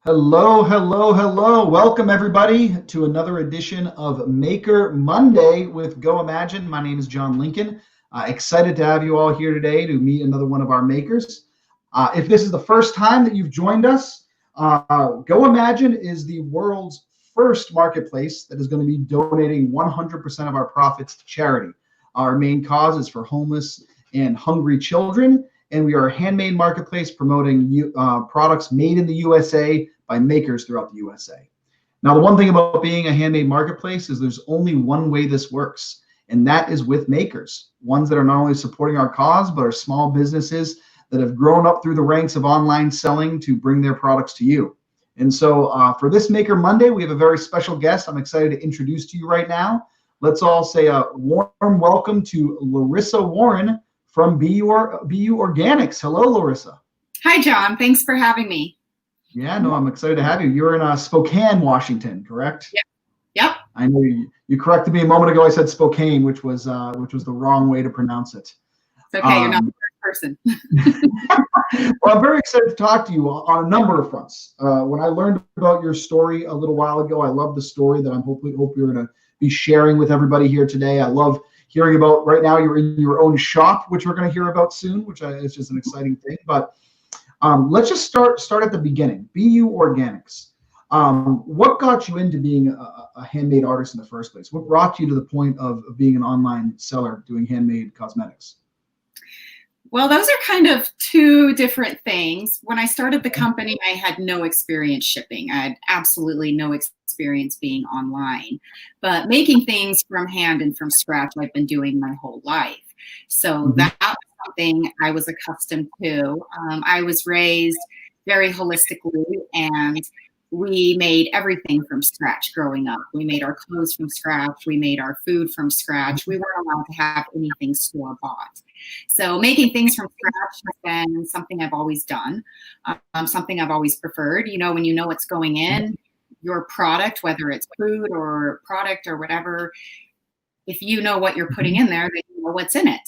Hello, hello, hello. Welcome, everybody, to another edition of Maker Monday with Go Imagine. My name is John Lincoln. Excited to have you all here today to meet another one of our makers. If this is the first time that you've joined us, Go Imagine is the world's first marketplace that is going to be donating 100% of our profits to charity. Our main cause is for homeless and hungry children, and we are a handmade marketplace promoting products made in the USA by makers throughout the USA. Now, the one thing about being a handmade marketplace is there's only one way this works, and that is with makers, ones that are not only supporting our cause, but are small businesses that have grown up through the ranks of online selling to bring their products to you. And so for this Maker Monday, we have a very special guest I'm excited to introduce to you right now. Let's all say a warm welcome to Larissa Warren from BU Organics. Hello, Larissa. Hi, John. Thanks for having me. Yeah, no, I'm excited to have you. You're in Spokane, Washington, correct? Yep. Yep. I know you corrected me a moment ago. I said Spokane, which was the wrong way to pronounce it. It's okay. You're not the first person. Well, I'm very excited to talk to you on a number of fronts. When I learned about your story a little while ago, I love the story that hope you're going to be sharing with everybody here today. I love hearing about right now you're in your own shop, which we're going to hear about soon, which is just an exciting thing. But let's just start at the beginning. BU Organics. What got you into being a handmade artist in the first place? What brought you to the point of being an online seller doing handmade cosmetics? Well, those are kind of two different things. When I started the company, I had no experience shipping. I had absolutely no experience being online. But making things from hand and from scratch, I've been doing my whole life. So that was something I was accustomed to. I was raised very holistically, and we made everything from scratch growing up. We made our clothes from scratch. We made our food from scratch. We weren't allowed to have anything store-bought. So making things from scratch has been something I've always done, something I've always preferred. You know, when you know what's going in your product, whether it's food or product or whatever, if you know what you're putting in there, then you know what's in it.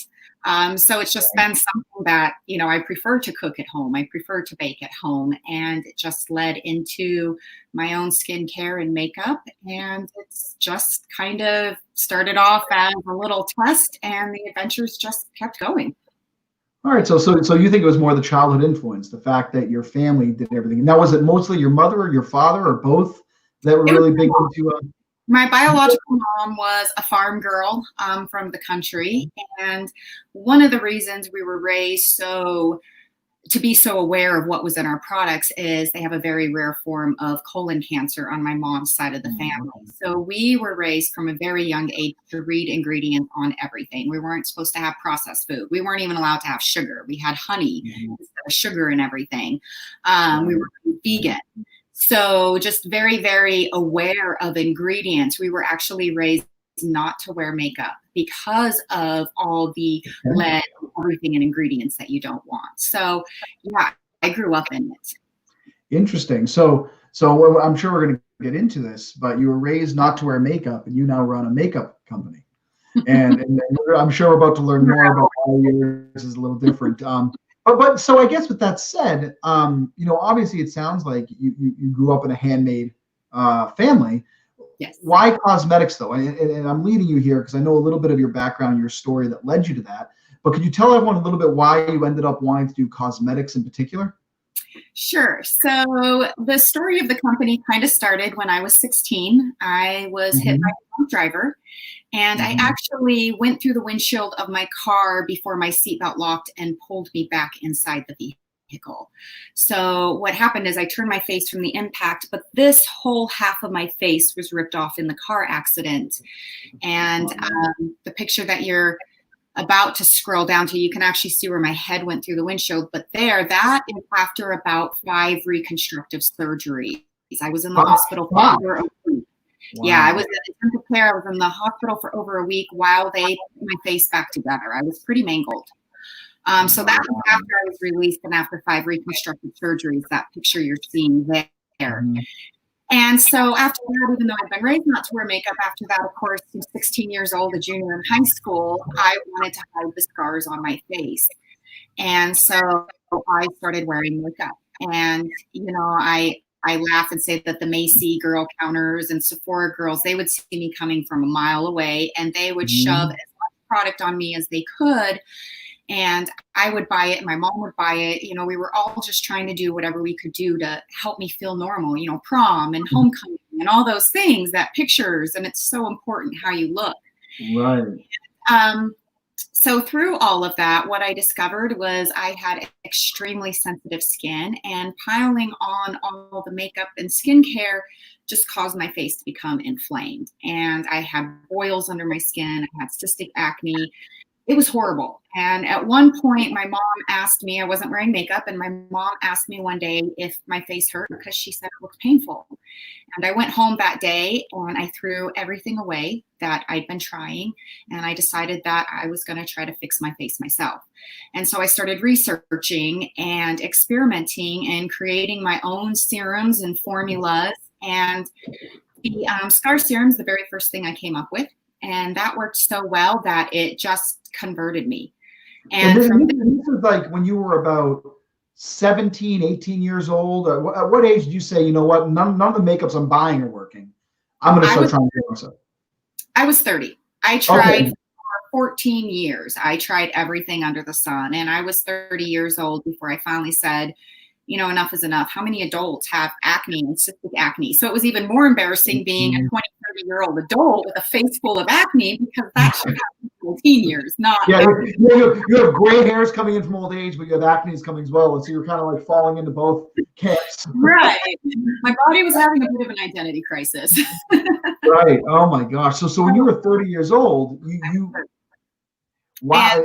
So it's just been something that, you know, I prefer to cook at home. I prefer to bake at home. And it just led into my own skincare and makeup. And it's just kind of started off as a little test, and the adventures just kept going. All right. So you think it was more the childhood influence, the fact that your family did everything. Now, was it mostly your mother or your father or both that were really big into My biological mom was a farm girl from the country. And one of the reasons we were raised to be so aware of what was in our products is they have a very rare form of colon cancer on my mom's side of the family. So we were raised from a very young age to read ingredients on everything. We weren't supposed to have processed food. We weren't even allowed to have sugar. We had honey instead of sugar and everything. We were vegan. So just very, very aware of ingredients. We were actually raised not to wear makeup because of all the lead, everything and ingredients that you don't want. So yeah, I grew up in it. Interesting. So I'm sure we're going to get into this, but you were raised not to wear makeup, and you now run a makeup company. And I'm sure we're about to learn more about how yours is a little different. But so I guess with that said, you know, obviously it sounds like you grew up in a handmade family. Yes. Why cosmetics though? And I'm leading you here because I know a little bit of your background, your story that led you to that. But could you tell everyone a little bit why you ended up wanting to do cosmetics in particular? Sure. So the story of the company kind of started when I was 16. I was hit by a drunk driver, and I actually went through the windshield of my car before my seatbelt locked and pulled me back inside the vehicle. So what happened is I turned my face from the impact, but this whole half of my face was ripped off in the car accident. And the picture that you're about to scroll down to, you can actually see where my head went through the windshield. But that is after about 5 reconstructive surgeries. I was in the hospital for over a week. Wow. Yeah, I was in intensive care. I was in the hospital for over a week while they put my face back together. I was pretty mangled. So that was after I was released and after 5 reconstructive surgeries, that picture you're seeing there. And so after that, even though I'd been raised not to wear makeup, after that, of course, I'm 16 years old, a junior in high school, I wanted to hide the scars on my face. And so I started wearing makeup. And, you know, I I laugh and say that the Macy girl counters and Sephora girls, they would see me coming from a mile away, and they would shove as much product on me as they could. And I would buy it, and my mom would buy it. You know, we were all just trying to do whatever we could do to help me feel normal, you know, prom and homecoming and all those things, that pictures, and it's so important how you look. Right. So through all of that, what I discovered was I had extremely sensitive skin, and piling on all the makeup and skincare just caused my face to become inflamed. And I had boils under my skin. I had cystic acne. It was horrible. And at one point, my mom asked me, I wasn't wearing makeup, and my mom asked me one day if my face hurt because she said it looked painful. And I went home that day and I threw everything away that I'd been trying, and I decided that I was going to try to fix my face myself. And so I started researching and experimenting and creating my own serums and formulas. And the Scar Serum is the very first thing I came up with. And that worked so well that it just converted me. And this was like when you were about 17, 18 years old. At what age did you say, you know what, none of the makeups I'm buying are working? I'm going to start trying to do myself. I was 30. I tried for 14 years. I tried everything under the sun. And I was 30 years old before I finally said, you know, enough is enough. How many adults have acne and cystic acne? So it was even more embarrassing being a 20, 30-year-old adult with a face full of acne, because that should happen for teen years, not. Yeah, you have gray hairs coming in from old age, but you have acne coming as well. And so you're kind of like falling into both camps. Right. My body was having a bit of an identity crisis. Right. Oh my gosh. So when you were 30 years old, you wow.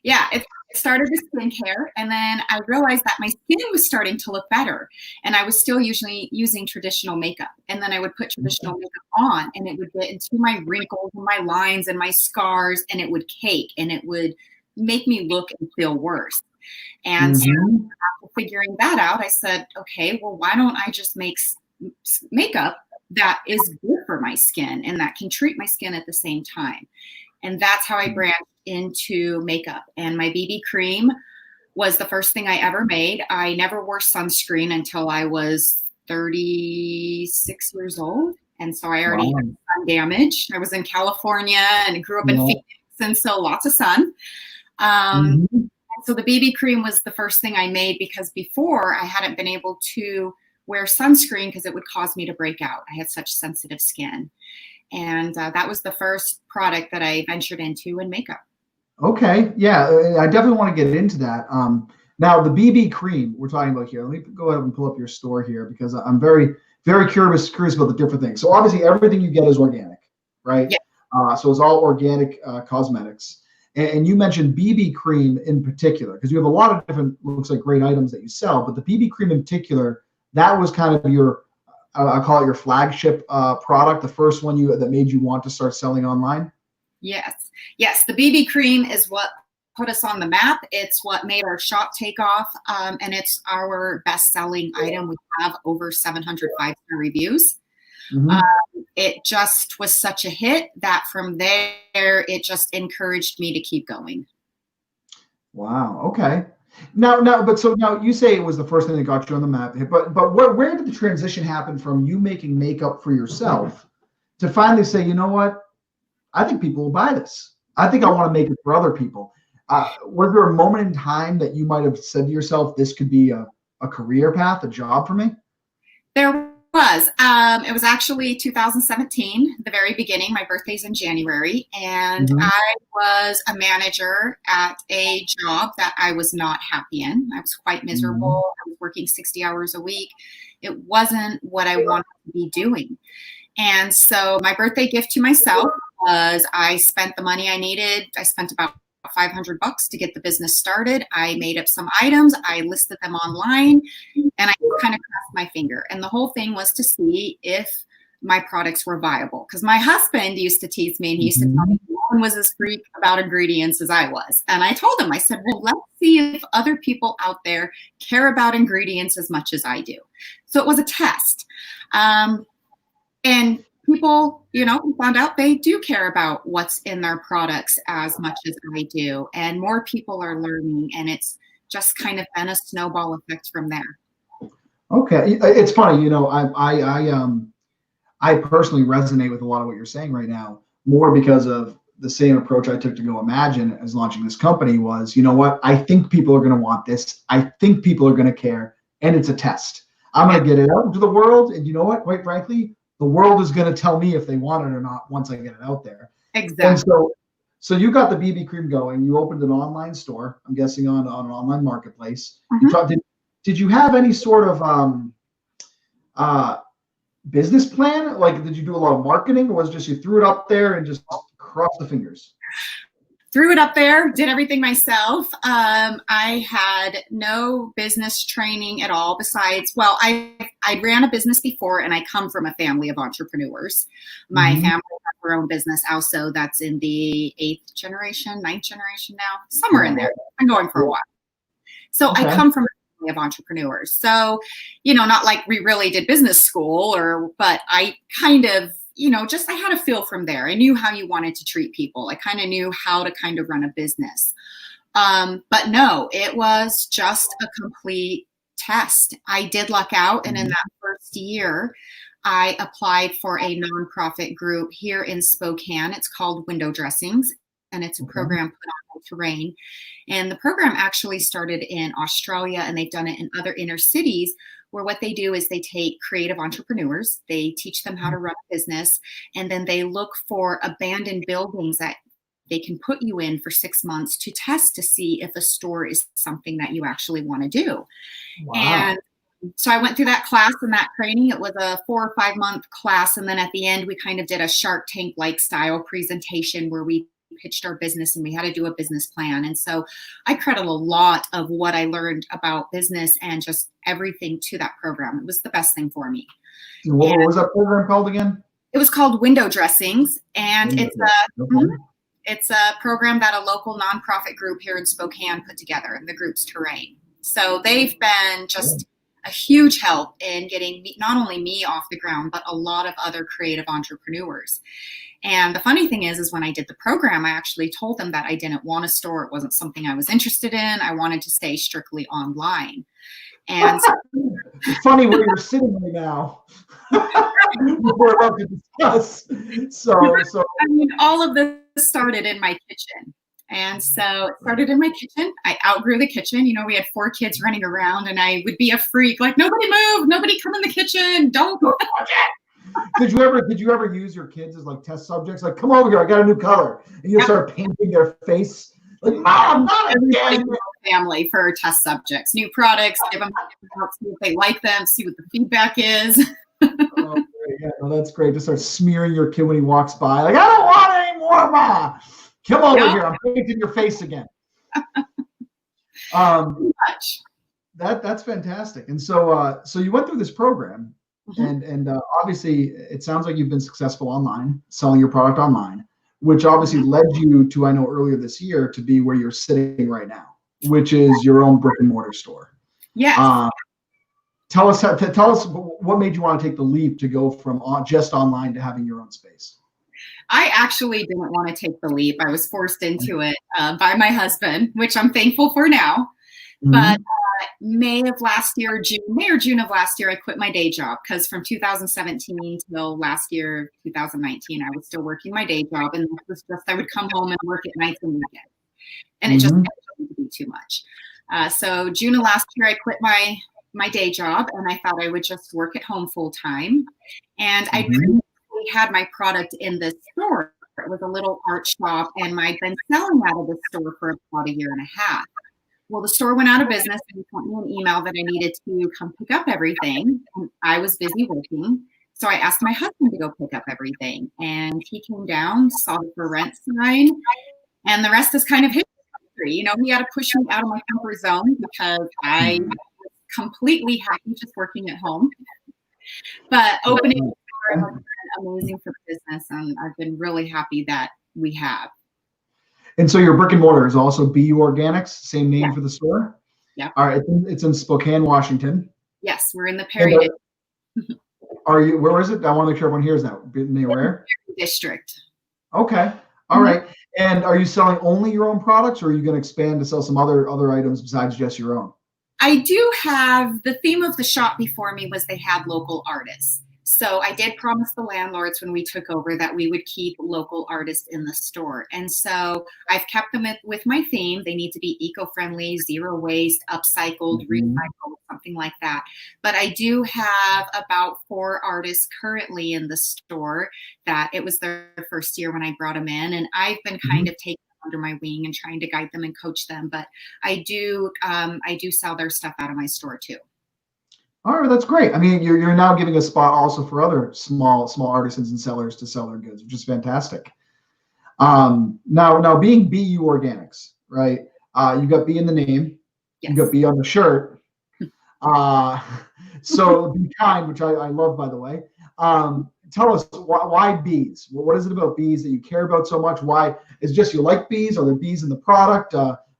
Yeah, it started with skincare, and then I realized that my skin was starting to look better, and I was still usually using traditional makeup. And then I would put traditional makeup on, and it would get into my wrinkles and my lines and my scars, and it would cake, and it would make me look and feel worse. And so after figuring that out, I said, okay, well, why don't I just make makeup that is good for my skin and that can treat my skin at the same time? And that's how I branched into makeup. And my BB cream was the first thing I ever made. I never wore sunscreen until I was 36 years old. And so I already had sun damage. I was in California and grew up in Phoenix, and so lots of sun. So the BB cream was the first thing I made, because before I hadn't been able to wear sunscreen because it would cause me to break out. I had such sensitive skin. And that was the first product that I ventured into in makeup. Okay. Yeah, I definitely want to get into that. Now, the BB cream we're talking about here, let me go ahead and pull up your store here, because I'm very, very curious about the different things. So obviously everything you get is organic, right? Yeah. So it's all organic cosmetics. And you mentioned BB cream in particular, because you have a lot of different, looks like great items that you sell, but the BB cream in particular, that was kind of your, I call it your flagship product, the first one that made you want to start selling online? Yes. The BB cream is what put us on the map. It's what made our shop take off, and it's our best-selling item. We have over 700 five-star reviews. It just was such a hit that from there, it just encouraged me to keep going. Wow. Okay. Now, you say it was the first thing that got you on the map, but where did the transition happen from you making makeup for yourself to finally say, you know what, I think people will buy this. I think I want to make it for other people. Was there a moment in time that you might have said to yourself, this could be a career path, a job for me? There was. It was actually 2017, the very beginning. My birthday's in January, and I was a manager at a job that I was not happy in. I was quite miserable. I was working 60 hours a week. It wasn't what I wanted to be doing. And so my birthday gift to myself was I spent the money I needed. I spent about $500 to get the business started. I made up some items. I listed them online, and I kind of crossed my finger. And the whole thing was to see if my products were viable. Because my husband used to tease me, and he used to tell me no one was as freak about ingredients as I was. And I told him, I said, well, let's see if other people out there care about ingredients as much as I do. So it was a test. And people, we found out they do care about what's in their products as much as I do. And more people are learning, and it's just kind of been a snowball effect from there. Okay, it's funny. I personally resonate with a lot of what you're saying right now, more because of the same approach I took to Go Imagine as launching this company was, you know what? I think people are going to want this. I think people are going to care. And it's a test. I'm Yeah, going to get it out into the world. And you know what? Quite frankly, the world is going to tell me if they want it or not once I get it out there. And exactly. so you got the BB cream going. You opened an online store, I'm guessing on an online marketplace. You Mhm. talked, did you have any sort of uh, business plan? Like, did you do a lot of marketing, or was it just you threw it up there and just cross the fingers? Threw it up there, did everything myself. I had no business training at all besides, well, I ran a business before and I come from a family of entrepreneurs. My Mm-hmm. family has their own business also that's in the eighth generation, ninth generation now, somewhere in Wow. there. I'm going for a Yeah. while. So I Okay. come from a family of entrepreneurs. So, not like we really did business school but I kind of, just I had a feel from there. I knew how you wanted to treat people. I kind of knew how to kind of run a business. But no, it was just a complete test. I did luck out. And in Mm-hmm. that first year, I applied for a nonprofit group here in Spokane. It's called Window Dressings, and it's a Okay. program put on by Terrain. And the program actually started in Australia, and they've done it in other inner cities where what they do is they take creative entrepreneurs, they teach them how to run a business, and then they look for abandoned buildings that they can put you in for 6 months to test to see if a store is something that you actually want to do. And Wow. so I went through that class and that training. It was a 4 or 5 month class. And then at the end, we kind of did a Shark Tank like style presentation where we pitched our business and we had to do a business plan. And so I credit a lot of what I learned about business and just everything to that program. It was the best thing for me. And What was that program called again? it was called Window Dressings. And Window dressing. Okay. it's a program that a local nonprofit group here in Spokane put together, and the group's Terrain. So they've been Cool. just a huge help in getting not only me off the ground, but a lot of other creative entrepreneurs. And the funny thing is when I did the program, I actually told them that I didn't want a store. It wasn't something I was interested in. I wanted to stay strictly online. And so, Funny where you're sitting right now. We're about to discuss. So I mean, all of this started in my kitchen. And so it started in my kitchen. I outgrew the kitchen. We had 4 kids running around, and I would be a freak, like, nobody move, nobody come in the kitchen, don't. did you ever use your kids as like test subjects? Like, come over here, I got a new color, and you Yep. start painting their face. Like, Mom, not Everybody again. from our family for test subjects, new products, give them out, see if they like them, see what the feedback is. Oh, great. Yeah, no, that's great. To start smearing your kid when he walks by, like, I don't want it anymore, Ma. Come over Yep, here. I'm painting your face again. Um, pretty much. that's fantastic. And so you went through this program, Mhm. and obviously it sounds like you've been successful online, selling your product online, which obviously led you to, I know earlier this year, to be where you're sitting right now, which is your own brick and mortar store. Yes. Uh, tell us what made you want to take the leap to go from just online to having your own space. I actually didn't want to take the leap. I was forced into it by my husband, which I'm thankful for now. But Mm-hmm. May or June of last year, I quit my day job because from 2017 till last year, 2019, I was still working my day job. And it was just, I would come home and work at nights and weekends. And it just Mm-hmm. got to be too much. So June of last year, I quit my day job and I thought I would just work at home full time. And I Mm-hmm. previously had my product in this store. It was a little art shop, and I'd been selling out of the store for about a year and a half. Well, the store went out of business and he sent me an email that I needed to come pick up everything. And I was busy working. So I asked my husband to go pick up everything. And he came down, saw the for rent sign, and the rest is kind of history. He had to push me out of my comfort zone because I was completely happy just working at home. But opening the store has been amazing for the business, and I've been really happy that we have. And so your brick and mortar is also BU Organics, same Yeah, name for the store. yeah. All right, it's in Spokane, Washington. Yes, we're in the And Perry are you? Where is it? I want to make sure everyone hears that. Near where? District. Okay. All Mhm. right. And are you selling only your own products, or are you going to expand to sell some other items besides just your own? I do have, the theme of the shop before me was they had local artists. So I did promise the landlords when we took over that we would keep local artists in the store. And so I've kept them with my theme. They need to be eco-friendly, zero waste, upcycled, Mhm. recycled, something like that. But I do have about 4 artists currently in the store that it was their first year when I brought them in. And I've been kind Mhm. of taking them under my wing and trying to guide them and coach them. But I do sell their stuff out of my store too. All right, that's great. I mean, you're now giving a spot also for other small artisans and sellers to sell their goods, which is fantastic. Now being BU Organics, right? You got B in the name, you got Yes. B on the shirt. Uh, so be kind, which I love, by the way. Tell us why bees? What is it about bees that you care about so much? Why is it just you like bees? Are there bees in the product?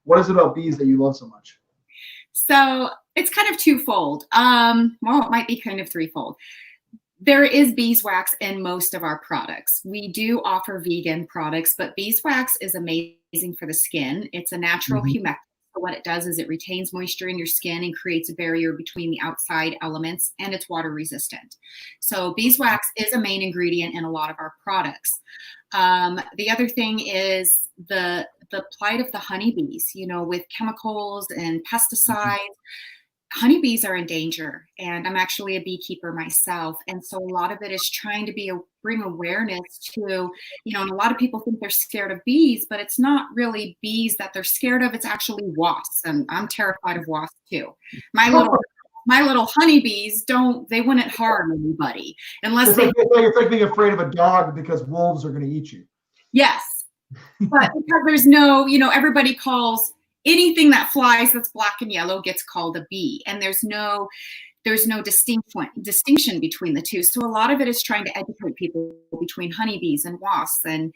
What is it about bees that you love so much? So it's kind of twofold. Well, it might be kind of threefold. There is beeswax in most of our products. We do offer vegan products, but beeswax is amazing for the skin. It's a natural Mhm. humectant. So what it does is it retains moisture in your skin and creates a barrier between the outside elements, and it's water resistant. So beeswax is a main ingredient in a lot of our products. The other thing is the plight of the honeybees, with chemicals and pesticides. Honeybees are in danger, and I'm actually a beekeeper myself, and so a lot of it is trying to bring awareness to, and a lot of people think they're scared of bees, but it's not really bees that they're scared of. It's actually wasps, and I'm terrified of wasps too. My little my little honeybees they wouldn't harm anybody unless It's they. like it's like being afraid of a dog because wolves are going to eat you. Yes, but because there's no, everybody calls anything that flies that's black and yellow gets called a bee, and there's no distinction between the two. So a lot of it is trying to educate people between honeybees and wasps, and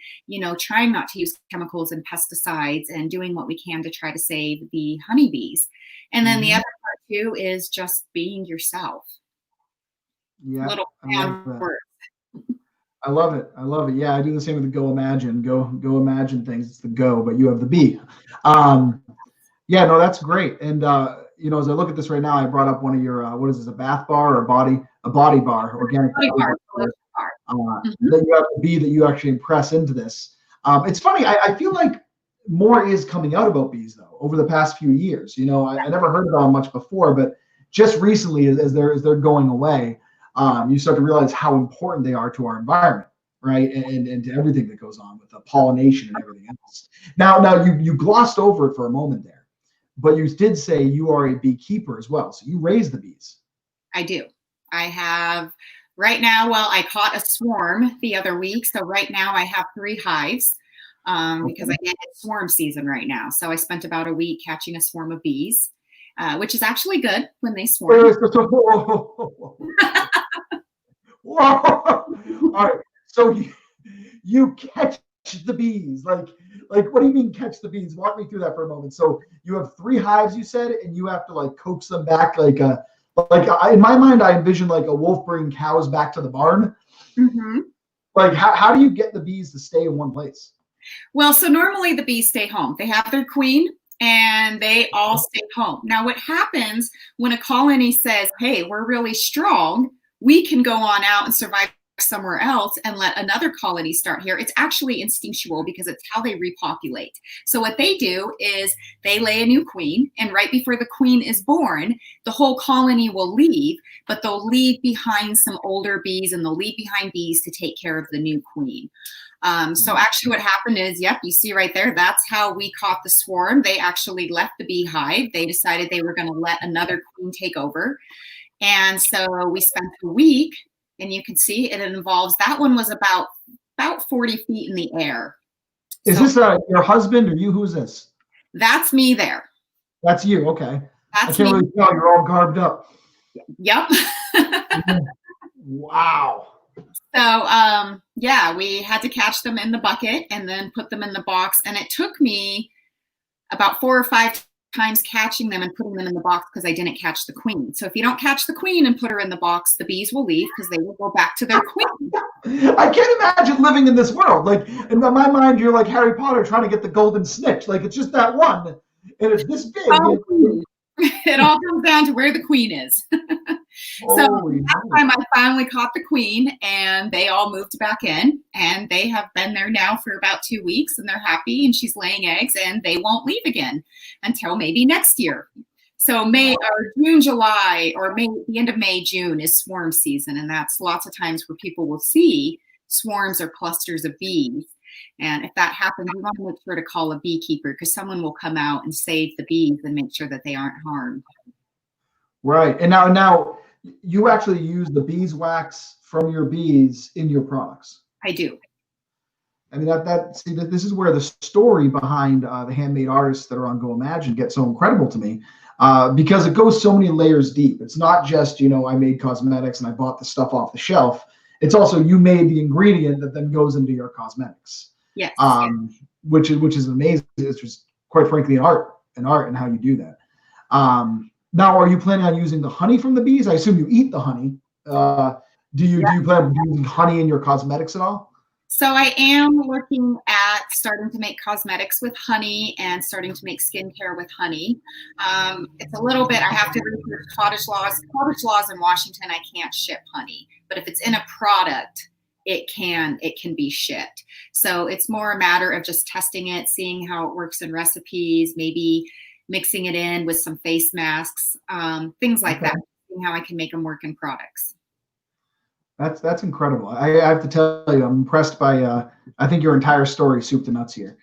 trying not to use chemicals and pesticides, and doing what we can to try to save the honeybees. And then the Mhm. other part too is just being yourself. Yeah, Little I love down that. word. I love it. I love it. Yeah, I do the same with the Go Imagine. Go Imagine things. It's the Go, but you have the B. Um, yeah, no, that's great. And as I look at this right now, I brought up one of your what is this, a bath bar or a body bar, organic Body body part, bar. part. Uh, Mhm. that you have the B that you actually press into this. It's funny. I feel like more is coming out about bees though over the past few years. I never heard about them much before, but just recently, as they're going away, you start to realize how important they are to our environment, right? And to everything that goes on with the pollination and everything else. Now you glossed over it for a moment there, but you did say you are a beekeeper as well, so you raise the bees. I do. I have right now, well, I caught a swarm the other week. So right now I have 3 hives because Okay. I get swarm season right now. So I spent about a week catching a swarm of bees, which is actually good when they swarm. Whoa. Whoa. All right. So you catch the bees. Like what do you mean catch the bees? Walk me through that for a moment. So you have 3 hives, you said, and you have to like coax them back in my mind I envision like a wolf bringing cows back to the barn. Mhm. Like how do you get the bees to stay in one place? Well, so normally the bees stay home. They have their queen and they all stay home. Now, what happens when a colony says, hey, we're really strong, we can go on out and survive somewhere else and let another colony start here? It's actually instinctual because it's how they repopulate. So, what they do is they lay a new queen, and right before the queen is born, the whole colony will leave, but they'll leave behind some older bees and they'll leave behind bees to take care of the new queen. So actually what happened is, yep, you see right there, that's how we caught the swarm. They actually left the beehive. They decided they were going to let another queen take over. And so we spent a week, and you can see it involves, that one was about 40 feet in the air. Is So this your husband or you? Who's this? that's me there. That's you. Okay. I That's can't me. really tell. You're all garbed up. Yep. Wow. So yeah, we had to catch them in the bucket and then put them in the box. And it took me about 4 or 5 times catching them and putting them in the box because I didn't catch the queen. So if you don't catch the queen and put her in the box, the bees will leave because they will go back to their queen. I can't imagine living in this world. Like in my mind, you're like Harry Potter trying to get the golden snitch. Like it's just that one, and it's this big. Probably. It all comes down to where the queen is. So Holy that moly. time I finally caught the queen, and they all moved back in, and they have been there now for about 2 weeks, and they're happy, and she's laying eggs, and they won't leave again until maybe next year. So May or June, July, or May, the end of May, June is swarm season, and that's lots of times where people will see swarms or clusters of bees. And if that happens, you want to make sure to call a beekeeper, because someone will come out and save the bees and make sure that they aren't harmed. Right. And now you actually use the beeswax from your bees in your products. I do. I mean, see, this is where the story behind the handmade artists that are on Go Imagine gets so incredible to me, because it goes so many layers deep. It's not just, I made cosmetics and I bought the stuff off the shelf. It's also you made the ingredient that then goes into your cosmetics. Yes. Which is amazing. It's just, quite frankly, an art and how you do that. Now, are you planning on using the honey from the bees? I assume you eat the honey. Do you plan on using honey in your cosmetics at all? So I am looking at starting to make cosmetics with honey and starting to make skincare with honey. It's a little bit, I have to research cottage laws. Cottage laws in Washington, I can't ship honey, but if it's in a product, it can be shipped. So it's more a matter of just testing it, seeing how it works in recipes, maybe mixing it in with some face masks, things like that, seeing how I can make them work in products. That's incredible. I have to tell you, I'm impressed by, I think your entire story, soup to nuts here.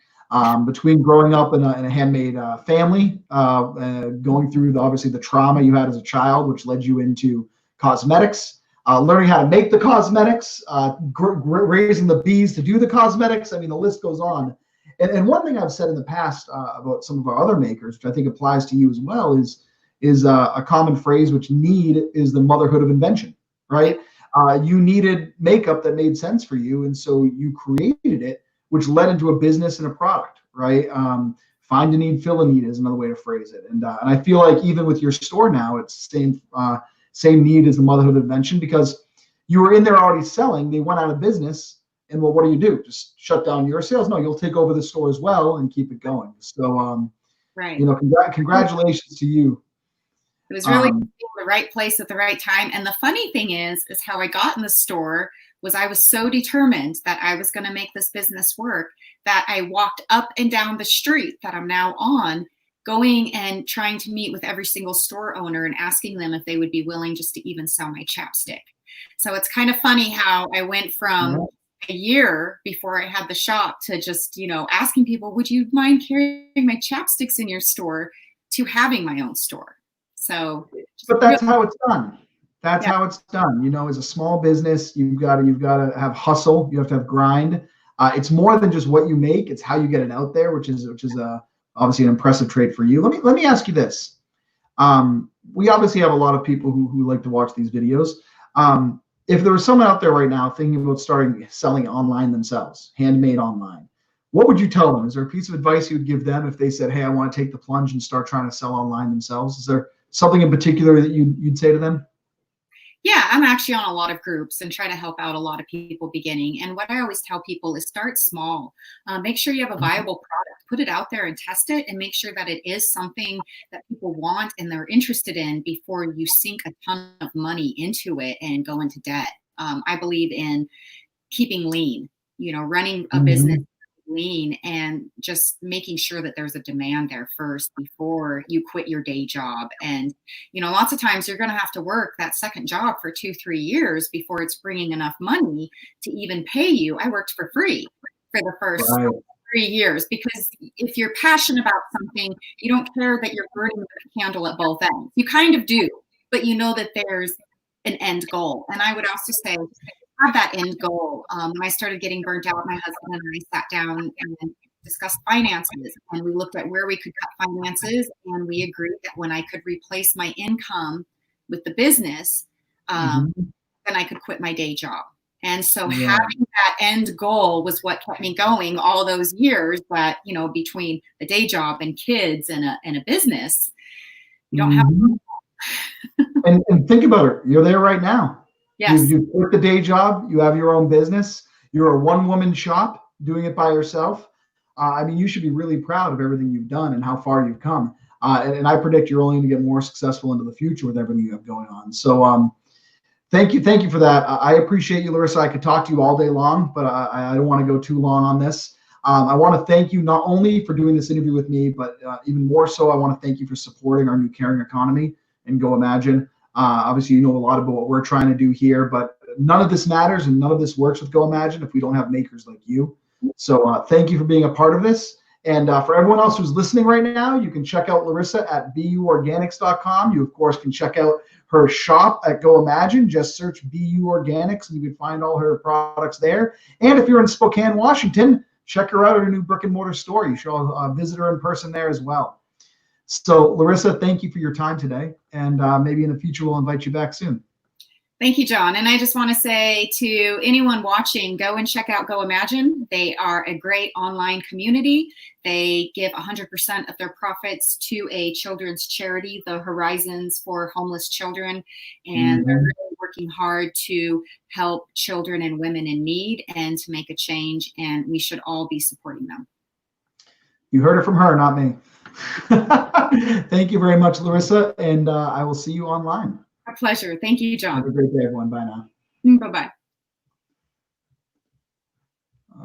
Between growing up in a handmade family, going through obviously the trauma you had as a child, which led you into cosmetics, learning how to make the cosmetics, raising the bees to do the cosmetics. I mean, the list goes on. And one thing I've said in the past about some of our other makers, which I think applies to you as well, is a common phrase, which need is the motherhood of invention, right? You needed makeup that made sense for you, and so you created it, which led into a business and a product, right? Find a need, fill a need is another way to phrase it. And I feel like even with your store now, it's the same need as the motherhood of invention, because you were in there already selling. They went out of business, and well, what do? Just shut down your sales? No, you'll take over the store as well and keep it going. So, right. Congratulations to you. It was really the right place at the right time. And the funny thing is how I got in the store was I was so determined that I was going to make this business work that I walked up and down the street that I'm now on, going and trying to meet with every single store owner and asking them if they would be willing just to even sell my chapstick. So it's kind of funny how I went from a year before I had the shop to just, asking people, would you mind carrying my chapsticks in your store, to having my own store. So, but that's how it's done. That's how it's done. As a small business, you've got to have hustle. You have to have grind. It's more than just what you make; it's how you get it out there, which is obviously an impressive trait for you. Let me ask you this. We obviously have a lot of people who like to watch these videos. If there was someone out there right now thinking about selling online themselves, handmade online, what would you tell them? Is there a piece of advice you would give them if they said, "Hey, I want to take the plunge and start trying to sell online themselves"? Is there something in particular that you'd say to them? Yeah, I'm actually on a lot of groups and try to help out a lot of people beginning. And what I always tell people is start small. Make sure you have a viable product. Put it out there and test it, and make sure that it is something that people want and they're interested in before you sink a ton of money into it and go into debt. I believe in keeping lean, running a business lean and just making sure that there's a demand there first before you quit your day job. And, lots of times you're going to have to work that second job for 2-3 years before it's bringing enough money to even pay you. I worked for free for the first 3 years, because if you're passionate about something, you don't care that you're burning the candle at both ends. You kind of do, but you know that there's an end goal. And I would also say, have that end goal. When I started getting burnt out, my husband and I sat down and discussed finances, and we looked at where we could cut finances, and we agreed that when I could replace my income with the business, then I could quit my day job. And so having that end goal was what kept me going all those years. That between a day job and kids and a business, you don't have. And think about it. You're there right now. Yes. You quit the day job. You have your own business. You're a one-woman shop doing it by yourself. I mean, you should be really proud of everything you've done and how far you've come. And I predict you're only going to get more successful into the future with everything you have going on. So thank you for that. I appreciate you, Larissa. I could talk to you all day long, but I don't want to go too long on this. I want to thank you not only for doing this interview with me, but even more so, I want to thank you for supporting our new caring economy and Go Imagine. Obviously, you know a lot about what we're trying to do here, but none of this matters and none of this works with Go Imagine if we don't have makers like you. So thank you for being a part of this. And for everyone else who's listening right now, you can check out Larissa at buorganics.com. You, of course, can check out her shop at Go Imagine. Just search BU Organics, and you can find all her products there. And if you're in Spokane, Washington, check her out at her new brick and mortar store. You should visit her in person there as well. So, Larissa, thank you for your time today. And maybe in the future, we'll invite you back soon. Thank you, John. And I just want to say to anyone watching, go and check out Go Imagine. They are a great online community. They give 100% of their profits to a children's charity, the Horizons for Homeless Children. And they're really working hard to help children and women in need and to make a change. And we should all be supporting them. You heard it from her, not me. Thank you very much, Larissa. And I will see you online. A pleasure. Thank you, John. Have a great day, everyone. Bye now. Bye-bye.